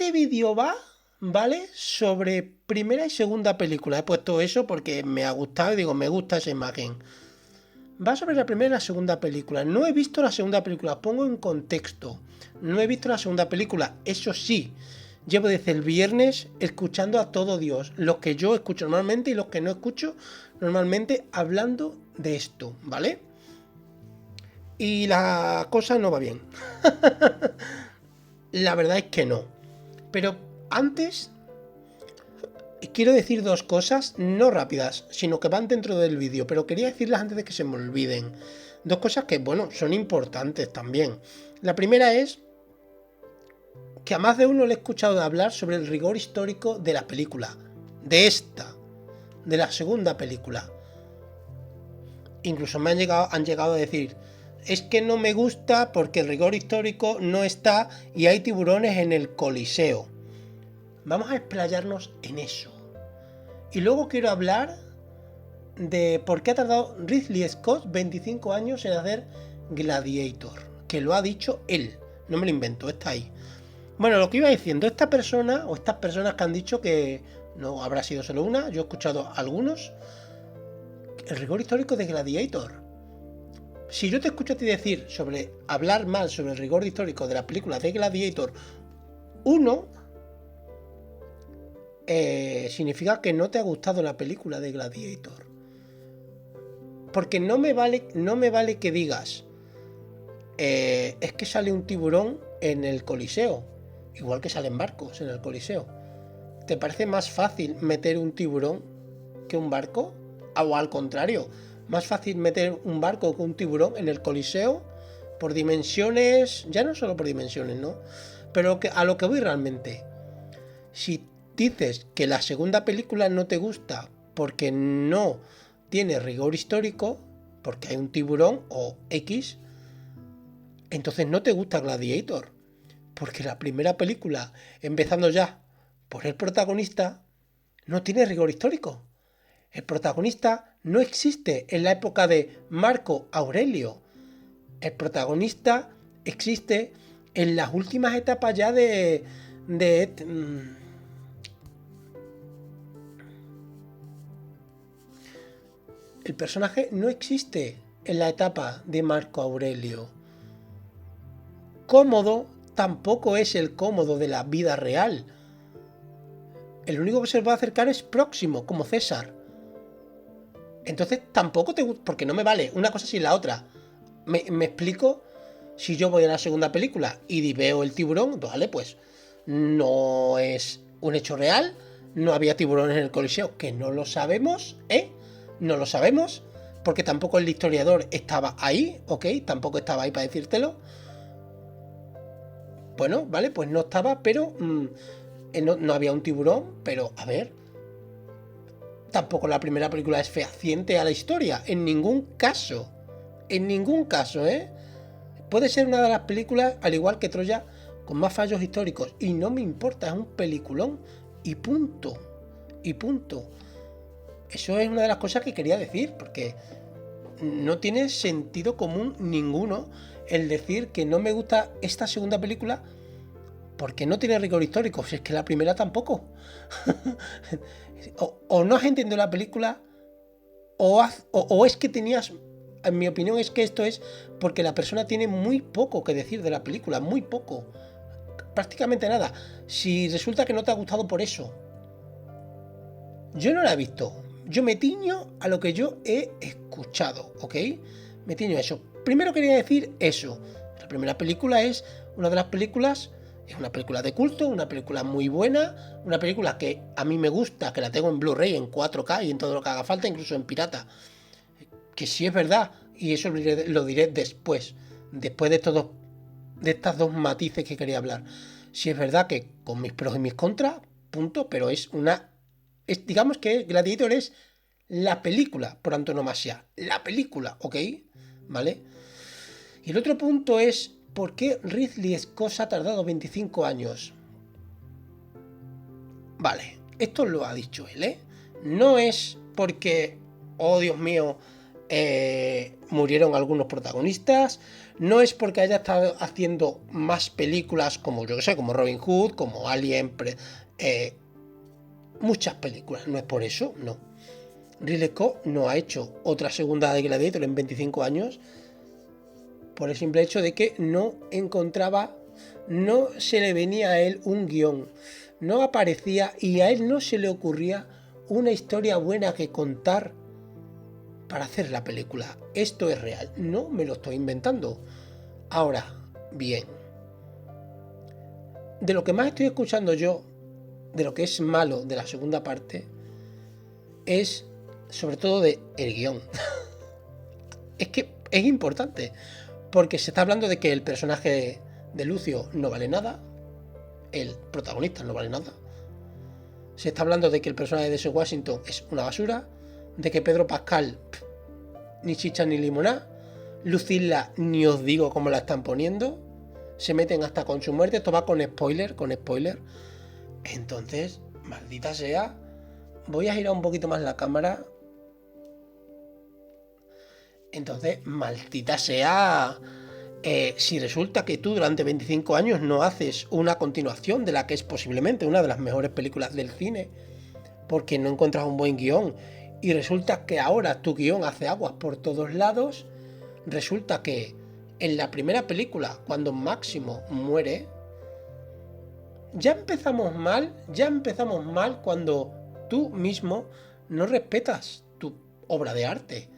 Este vídeo va, ¿vale? Sobre primera y segunda película. He puesto eso porque me ha gustado y digo, me gusta esa imagen. Va sobre la primera y la segunda película. No he visto la segunda película, pongo en contexto. No he visto la segunda película, eso sí. Llevo desde el viernes escuchando a todo Dios. Los que yo escucho normalmente y los que no escucho normalmente hablando de esto, ¿vale? Y la cosa no va bien. La verdad es que no. Pero antes quiero decir dos cosas, no rápidas, sino que van dentro del vídeo, pero quería decirlas antes de que se me olviden. Dos cosas que, bueno, son importantes también. La primera es que a más de uno le he escuchado hablar sobre el rigor histórico de la película. De la segunda película. Incluso han llegado a decir, es que no me gusta porque el rigor histórico no está y hay tiburones en el Coliseo. Vamos a explayarnos en eso. Y luego quiero hablar de por qué ha tardado Ridley Scott 25 años en hacer Gladiator. Que lo ha dicho él. No me lo invento, está ahí. Bueno, lo que iba diciendo, esta persona o estas personas que han dicho que no habrá sido solo una, yo he escuchado a algunos, el rigor histórico de Gladiator. Si yo te escucho a ti decir sobre hablar mal sobre el rigor histórico de la película de Gladiator 1, significa que no te ha gustado la película de Gladiator. Porque no me vale que digas, es que sale un tiburón en el Coliseo, igual que salen barcos en el Coliseo. ¿Te parece más fácil meter un tiburón que un barco? O al contrario, más fácil meter un barco que un tiburón en el Coliseo por dimensiones, ya no solo por dimensiones, ¿no? Pero a lo que voy realmente. Si dices que la segunda película no te gusta porque no tiene rigor histórico, porque hay un tiburón o X, entonces no te gusta Gladiator. Porque la primera película, empezando ya por el protagonista, no tiene rigor histórico. El protagonista no existe en la época de Marco Aurelio. El protagonista existe en las últimas etapas ya de el personaje no existe en la etapa de Marco Aurelio. Cómodo tampoco es el Cómodo de la vida real. El único que se va a acercar es Próximo, como César. Entonces tampoco te gusta, porque no me vale una cosa sin la otra. Me explico. Si yo voy a la segunda película y veo el tiburón, vale, pues no es un hecho real, no había tiburones en el Coliseo, que no lo sabemos, no lo sabemos, porque tampoco el historiador estaba ahí, ¿ok? Tampoco estaba ahí para decírtelo. Bueno, vale, pues no estaba, pero no había un tiburón, pero a ver, tampoco la primera película es fehaciente a la historia, en ningún caso, ¿eh? Puede ser una de las películas, al igual que Troya, con más fallos históricos, y no me importa, es un peliculón, y punto, y punto. Eso es una de las cosas que quería decir, porque no tiene sentido común ninguno el decir que no me gusta esta segunda película porque no tiene rigor histórico, si es que la primera tampoco. o no has entendido la película, o es que tenías, en mi opinión es que esto es porque la persona tiene muy poco que decir de la película, muy poco, prácticamente nada. Si resulta que no te ha gustado por eso, yo no la he visto, yo me tiño a lo que yo he escuchado, ¿ok? Me tiño a eso. Primero quería decir eso. La primera película es una de las películas, es una película de culto, una película muy buena, una película que a mí me gusta, que la tengo en Blu-ray, en 4K y en todo lo que haga falta, incluso en pirata. Que sí es verdad, y eso lo diré después de estas dos matices que quería hablar. Sí es verdad que con mis pros y mis contras, punto, pero digamos que Gladiator es la película por antonomasia, la película, ¿ok? ¿Vale? Y el otro punto es, ¿por qué Ridley Scott ha tardado 25 años? Vale, esto lo ha dicho él, ¿eh? No es porque, oh Dios mío, murieron algunos protagonistas, no es porque haya estado haciendo más películas como, yo que sé, como Robin Hood, como Alien, muchas películas, no es por eso, no. Ridley Scott no ha hecho otra segunda de Gladiator en 25 años por el simple hecho de que no encontraba, no se le venía a él un guión, no aparecía y a él no se le ocurría una historia buena que contar para hacer la película. Esto es real, no me lo estoy inventando. Ahora, bien, de lo que más estoy escuchando yo, de lo que es malo de la segunda parte, es sobre todo de el guión. Es que es importante, porque se está hablando de que el personaje de Lucio no vale nada, el protagonista no vale nada. Se está hablando de que el personaje de Denzel Washington es una basura, de que Pedro Pascal ni chicha ni limoná, Lucilla ni os digo cómo la están poniendo, se meten hasta con su muerte, esto va con spoiler. Entonces, maldita sea, voy a girar un poquito más la cámara. Entonces, maldita sea, si resulta que tú durante 25 años no haces una continuación de la que es posiblemente una de las mejores películas del cine, porque no encuentras un buen guión, y resulta que ahora tu guión hace aguas por todos lados, resulta que en la primera película, cuando Máximo muere, ya empezamos mal cuando tú mismo no respetas tu obra de arte.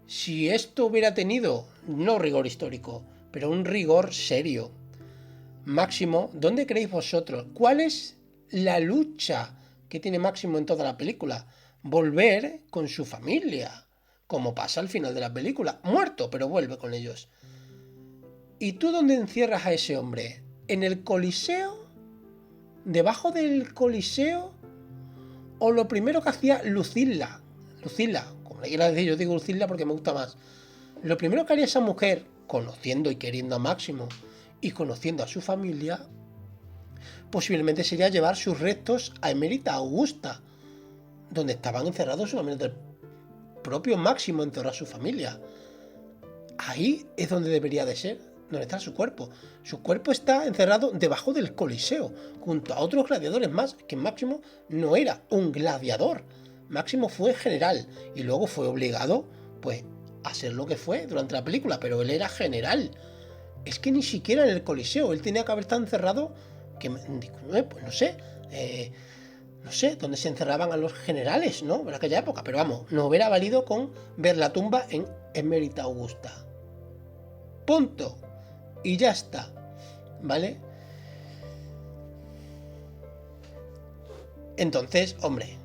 Si esto hubiera tenido, no rigor histórico, pero un rigor serio, Máximo, ¿dónde creéis vosotros? ¿Cuál es la lucha que tiene Máximo en toda la película? Volver con su familia, como pasa al final de la película. Muerto, pero vuelve con ellos. ¿Y tú dónde encierras a ese hombre? ¿En el Coliseo? ¿Debajo del Coliseo? ¿O lo primero que hacía Lucilla, como le quiera decir, yo digo Lucilla porque me gusta más. Lo primero que haría esa mujer, conociendo y queriendo a Máximo y conociendo a su familia, posiblemente sería llevar sus restos a Emérita Augusta, donde estaban encerrados solamente el propio Máximo encerró a su familia. Ahí es donde debería de ser, donde está su cuerpo. Su cuerpo está encerrado debajo del Coliseo, junto a otros gladiadores más, que Máximo no era un gladiador. Máximo fue general y luego fue obligado, pues, a ser lo que fue durante la película, pero él era general. Es que ni siquiera en el Coliseo, él tenía que haber estado encerrado, pues no sé, dónde se encerraban a los generales, ¿no? En aquella época, pero vamos, nos hubiera valido con ver la tumba en Emérita Augusta. Punto. Y ya está, ¿vale? Entonces, hombre,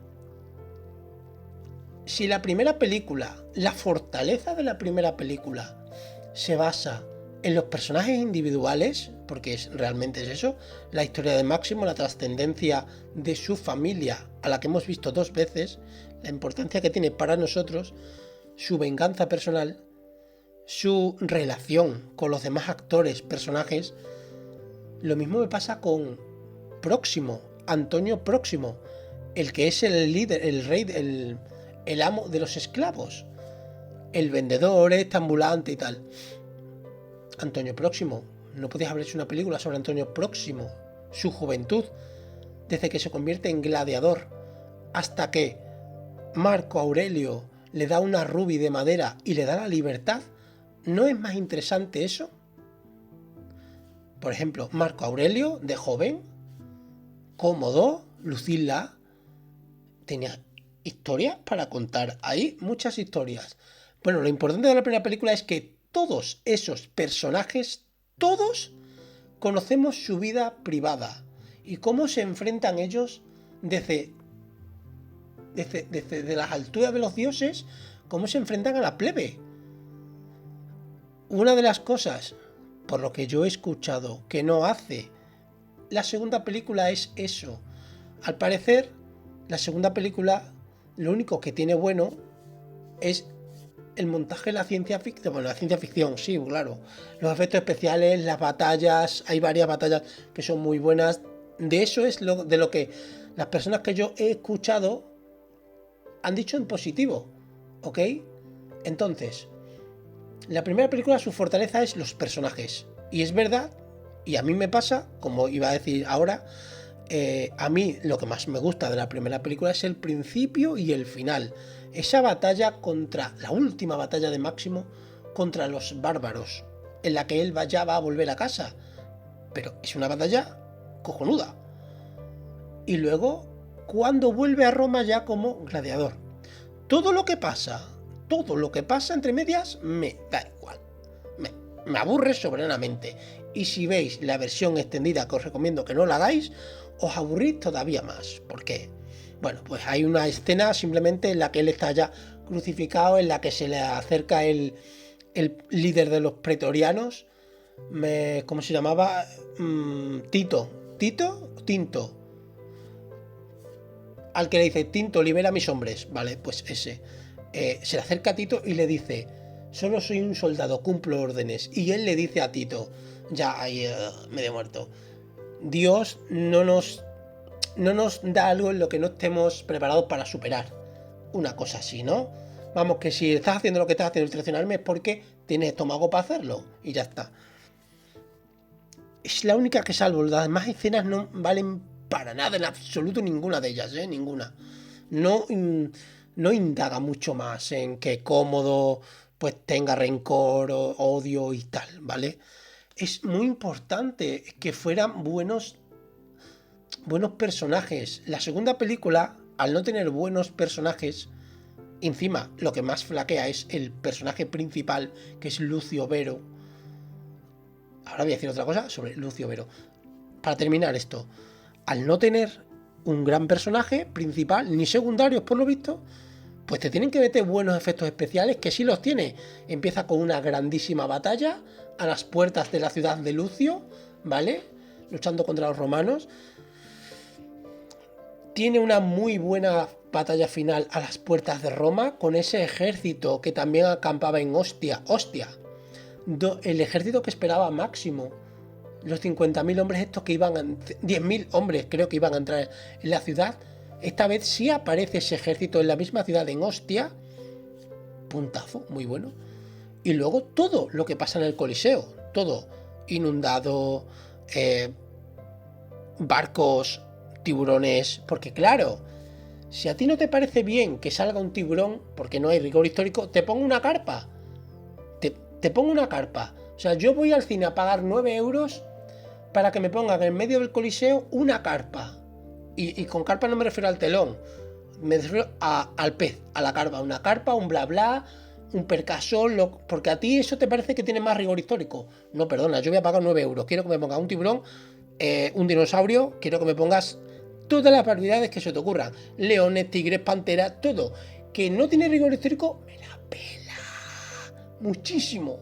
si la primera película, la fortaleza de la primera película se basa en los personajes individuales, porque realmente es eso, la historia de Máximo, la trascendencia de su familia, a la que hemos visto 2 veces, la importancia que tiene para nosotros, su venganza personal, su relación con los demás actores, personajes. Lo mismo me pasa con Próximo, Antonio Próximo, el que es el líder, el rey, el amo de los esclavos, el vendedor, ambulante y tal. Antonio Próximo, no podías haber hecho una película sobre Antonio Próximo, su juventud, desde que se convierte en gladiador hasta que Marco Aurelio le da una rubí de madera y le da la libertad. ¿No es más interesante eso? Por ejemplo, Marco Aurelio, de joven, cómodo, Lucilla, tenía historias para contar. Hay muchas historias. Bueno, lo importante de la primera película es que todos esos personajes, todos conocemos su vida privada y cómo se enfrentan ellos desde las alturas de los dioses, cómo se enfrentan a la plebe. Una de las cosas, por lo que yo he escuchado, que no hace la segunda película es eso. Al parecer, la segunda película, lo único que tiene bueno es el montaje de la ciencia ficción. Bueno, la ciencia ficción, sí, claro. Los efectos especiales, las batallas, hay varias batallas que son muy buenas. De eso es de lo que las personas que yo he escuchado han dicho en positivo, ¿ok? Entonces, la primera película, su fortaleza es los personajes. Y es verdad, y a mí me pasa, como iba a decir ahora, a mí lo que más me gusta de la primera película es el principio y el final. Esa batalla la última batalla de Máximo contra los bárbaros, en la que él ya va a volver a casa. Pero es una batalla cojonuda. Y luego, cuando vuelve a Roma ya como gladiador. Todo lo que pasa entre medias, me da igual. Me aburre soberanamente. Y si veis la versión extendida, que os recomiendo que no la hagáis, os aburrís todavía más. ¿Por qué? Bueno, pues hay una escena simplemente en la que él está ya crucificado, en la que se le acerca el líder de los pretorianos. ¿Cómo se llamaba? Tinto. Al que le dice, Tinto, libera a mis hombres. Vale, pues ese. Se le acerca a Tito y le dice, solo soy un soldado, cumplo órdenes. Y él le dice a Tito, ya ahí medio muerto, Dios no nos da algo en lo que no estemos preparados para superar. Una cosa así, ¿no? Vamos, que si estás haciendo lo que estás haciendo, el traicionarme, es porque tienes estómago para hacerlo. Y ya está. Es la única que salvo. Las demás escenas no valen para nada, en absoluto ninguna de ellas, ninguna. No indaga mucho más en que Cómodo pues tenga rencor o odio y tal, ¿vale? Es muy importante que fueran buenos personajes. La segunda película, al no tener buenos personajes, encima lo que más flaquea es el personaje principal, que es Lucio Vero. Ahora voy a decir otra cosa sobre Lucio Vero. Para terminar esto, al no tener un gran personaje principal, ni secundarios por lo visto, pues te tienen que meter buenos efectos especiales, que sí los tiene. Empieza con una grandísima batalla a las puertas de la ciudad de Lucio, ¿vale? Luchando contra los romanos. Tiene una muy buena batalla final a las puertas de Roma, con ese ejército que también acampaba en Ostia. El ejército que esperaba Máximo. Los 50.000 hombres estos que iban 10.000 hombres creo que iban a entrar en la ciudad. Esta vez sí aparece ese ejército en la misma ciudad, en Ostia. Puntazo, muy bueno. Y luego todo lo que pasa en el Coliseo. Todo. Inundado. Barcos. Tiburones. Porque claro, si a ti no te parece bien que salga un tiburón, porque no hay rigor histórico, te pongo una carpa. Te pongo una carpa. O sea, yo voy al cine a pagar 9 euros para que me pongan en medio del Coliseo una carpa. Y con carpa no me refiero al telón, me refiero al pez, a la carpa. Una carpa, un bla bla, un percasol, porque a ti eso te parece que tiene más rigor histórico. No, perdona, yo voy a pagar 9 euros. Quiero que me pongas un tiburón, un dinosaurio, quiero que me pongas todas las barbaridades que se te ocurran. Leones, tigres, panteras, todo. Que no tiene rigor histórico, me la pela. Muchísimo.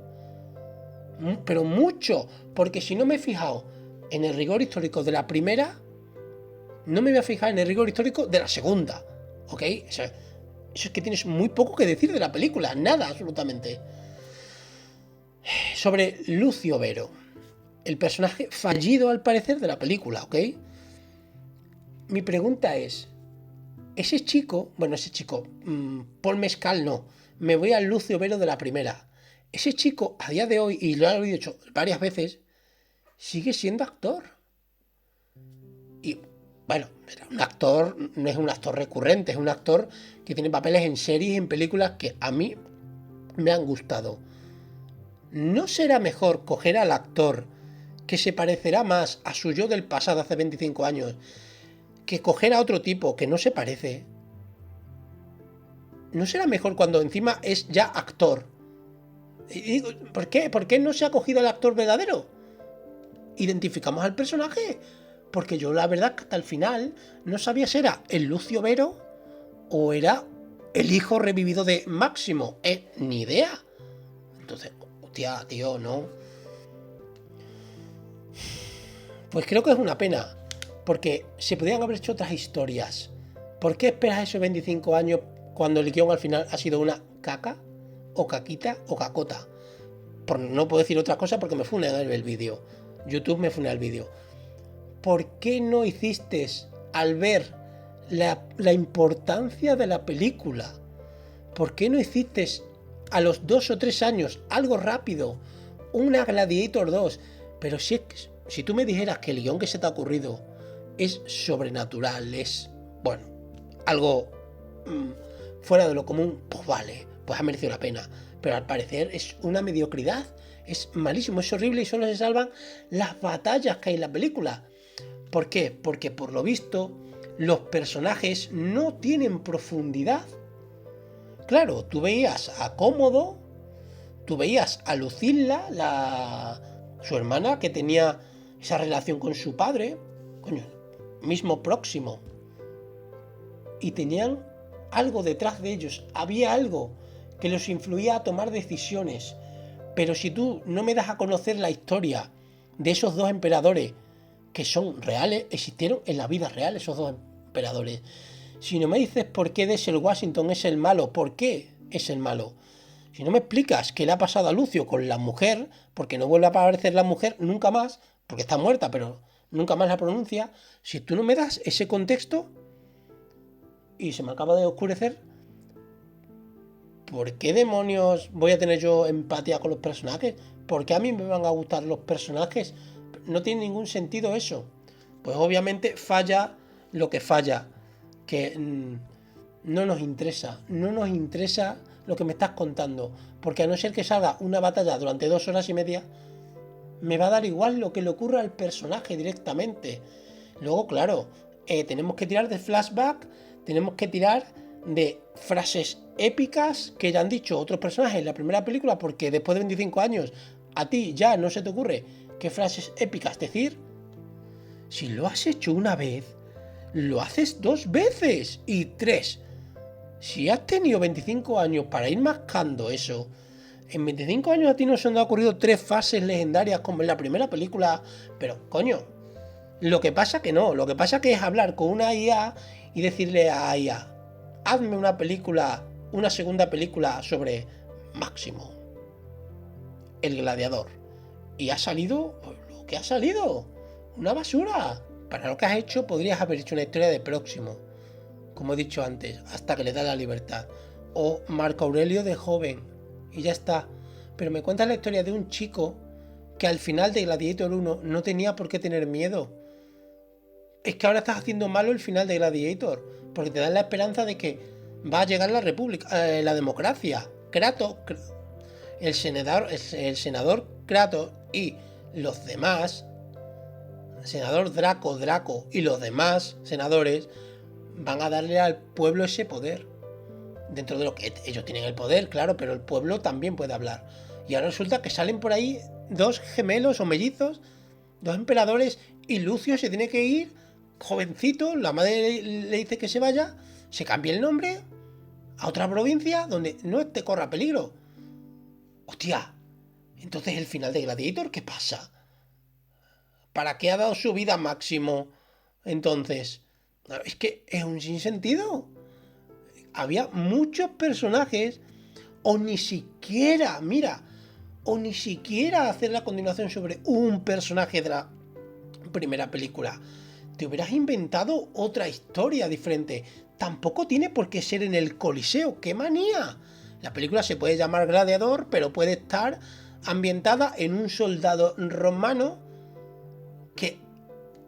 Pero mucho. Porque si no me he fijado en el rigor histórico de la primera, no me voy a fijar en el rigor histórico de la segunda. ¿Ok? Eso es que tienes muy poco que decir de la película. Nada, absolutamente. Sobre Lucio Vero. El personaje fallido, al parecer, de la película, ¿ok? Mi pregunta es, ese chico, Paul Mescal no, me voy al Lucio Vero de la primera. Ese chico, a día de hoy, y lo he dicho varias veces, sigue siendo actor. Y, bueno, un actor no es un actor recurrente, es un actor que tiene papeles en series y en películas que a mí me han gustado. ¿No será mejor coger al actor que se parecerá más a su yo del pasado hace 25 años que coger a otro tipo que no se parece? ¿No será mejor cuando encima es ya actor? Y digo, ¿por qué? ¿Por qué no se ha cogido al actor verdadero? Identificamos al personaje. Porque yo la verdad que hasta el final no sabía si era el Lucio Vero o era el hijo revivido de Máximo. Ni idea. Entonces, hostia, tío, no. Pues creo que es una pena. Porque se podían haber hecho otras historias. ¿Por qué esperas esos 25 años cuando el guión al final ha sido una caca? O caquita o cacota. No puedo decir otra cosa porque me funea el vídeo. YouTube me funea el vídeo. ¿Por qué no hiciste, al ver la importancia de la película, por qué no hiciste a los 2 o 3 años, algo rápido, una Gladiator 2, pero si tú me dijeras que el guión que se te ha ocurrido es sobrenatural, es, bueno, algo fuera de lo común, pues vale, pues ha merecido la pena, pero al parecer es una mediocridad, es malísimo, es horrible y solo se salvan las batallas que hay en la película. ¿Por qué? Porque por lo visto los personajes no tienen profundidad. Claro, tú veías a Cómodo, tú veías a Lucilla, su hermana, que tenía esa relación con su padre, coño, mismo próximo, y tenían algo detrás de ellos, había algo que los influía a tomar decisiones. Pero si tú no me das a conocer la historia de esos dos emperadores, que son reales, existieron en la vida real esos dos emperadores, si no me dices por qué Denzel Washington es el malo, por qué es el malo, si no me explicas qué le ha pasado a Lucio con la mujer, porque no vuelve a aparecer la mujer nunca más, porque está muerta, pero nunca más la pronuncia, si tú no me das ese contexto, y se me acaba de oscurecer, ¿por qué demonios voy a tener yo empatía con los personajes? ¿Por qué a mí me van a gustar los personajes? No tiene ningún sentido eso. Pues obviamente falla lo que falla, que no nos interesa lo que me estás contando, porque a no ser que salga una batalla durante 2 horas y media, me va a dar igual lo que le ocurra al personaje directamente. Luego, claro, tenemos que tirar de flashback, tenemos que tirar de frases épicas que ya han dicho otros personajes en la primera película, porque después de 25 años a ti ya no se te ocurre qué frases épicas decir. Si lo has hecho una vez, lo haces 2 veces y 3. Si has tenido 25 años para ir mascando eso, en 25 años a ti no se han ocurrido 3 fases legendarias como en la primera película, pero coño, lo que pasa que no, lo que pasa que es hablar con una IA y decirle a IA, hazme una película, una segunda película sobre Máximo, el gladiador. Y ha salido lo que ha salido, una basura. Para lo que has hecho podrías haber hecho una historia de Próximo, como he dicho antes, hasta que le da la libertad. O Marco Aurelio de joven, y ya está. Pero me cuentas la historia de un chico que al final de Gladiator 1 no tenía por qué tener miedo. Es que ahora estás haciendo malo el final de Gladiator, porque te dan la esperanza de que va a llegar la república, la democracia. Kratos, el senador Kratos y los demás, el senador Draco y los demás senadores van a darle al pueblo ese poder. Dentro de lo que ellos tienen el poder, claro, pero el pueblo también puede hablar. Y ahora resulta que salen por ahí 2 gemelos o mellizos, 2 emperadores, y Lucio se tiene que ir, jovencito, la madre le dice que se vaya, se cambia el nombre a otra provincia donde no te corra peligro. Hostia, entonces el final de Gladiator, ¿qué pasa? ¿Para qué ha dado su vida Máximo? Entonces, es que es un sinsentido. Había muchos personajes, o ni siquiera hacer la continuación sobre un personaje de la primera película. Te hubieras inventado otra historia diferente. Tampoco tiene por qué ser en el Coliseo. ¡Qué manía! La película se puede llamar Gladiador, pero puede estar ambientada en un soldado romano que,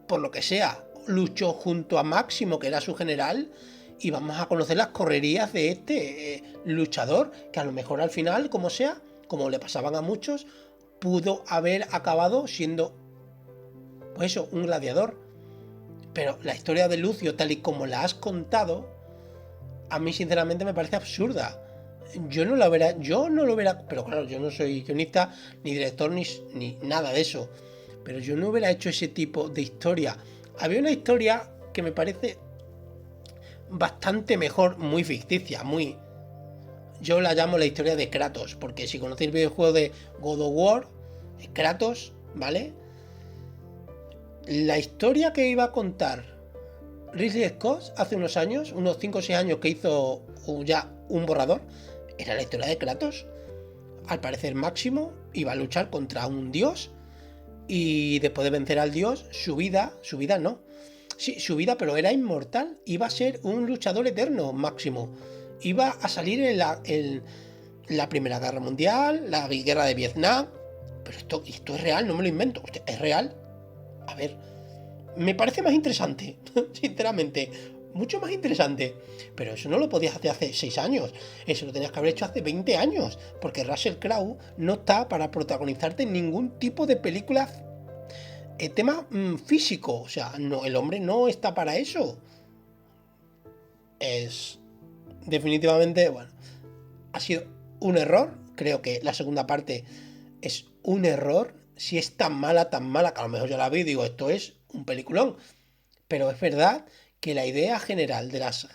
por lo que sea, luchó junto a Máximo, que era su general, y vamos a conocer las correrías de este luchador, que a lo mejor al final, como sea, como le pasaban a muchos, pudo haber acabado siendo, pues eso, un gladiador. Pero la historia de Lucio, tal y como la has contado, a mí sinceramente me parece absurda. Yo no lo hubiera, pero claro, yo no soy guionista, ni director, ni nada de eso. Pero yo no hubiera hecho ese tipo de historia. Había una historia que me parece bastante mejor, muy ficticia, yo la llamo la historia de Kratos, porque si conocéis el videojuego de God of War, Kratos, ¿vale? La historia que iba a contar Ridley Scott hace unos años, unos 5 o 6 años, que hizo ya un borrador, era la historia de Kratos. Al parecer Máximo iba a luchar contra un dios, y después de vencer al dios, su vida no. Sí, su vida, pero era inmortal. Iba a ser un luchador eterno, Máximo. Iba a salir la Primera Guerra Mundial, la guerra de Vietnam. Pero esto es real, no me lo invento. Hostia, es real. A ver, me parece más interesante, sinceramente. Mucho más interesante. Pero eso no lo podías hacer hace 6 años. Eso lo tenías que haber hecho hace 20 años. Porque Russell Crowe no está para protagonizarte ningún tipo de película. Tema físico. O sea, no, el hombre no está para eso. Es definitivamente, bueno, ha sido un error. Creo que la segunda parte es un error. Si es tan mala, que a lo mejor ya la vi y digo, esto es un peliculón. Pero es verdad que la idea general de las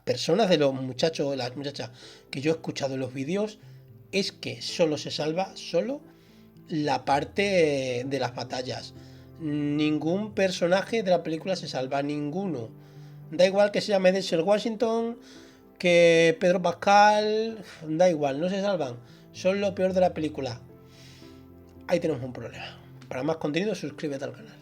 personas, de los muchachos, de las muchachas que yo he escuchado en los vídeos, es que solo se salva la parte de las batallas. Ningún personaje de la película se salva, ninguno. Da igual que se llame Denzel Washington, que Pedro Pascal, da igual, no se salvan. Son lo peor de la película. Ahí tenemos un problema. Para más contenido, suscríbete al canal.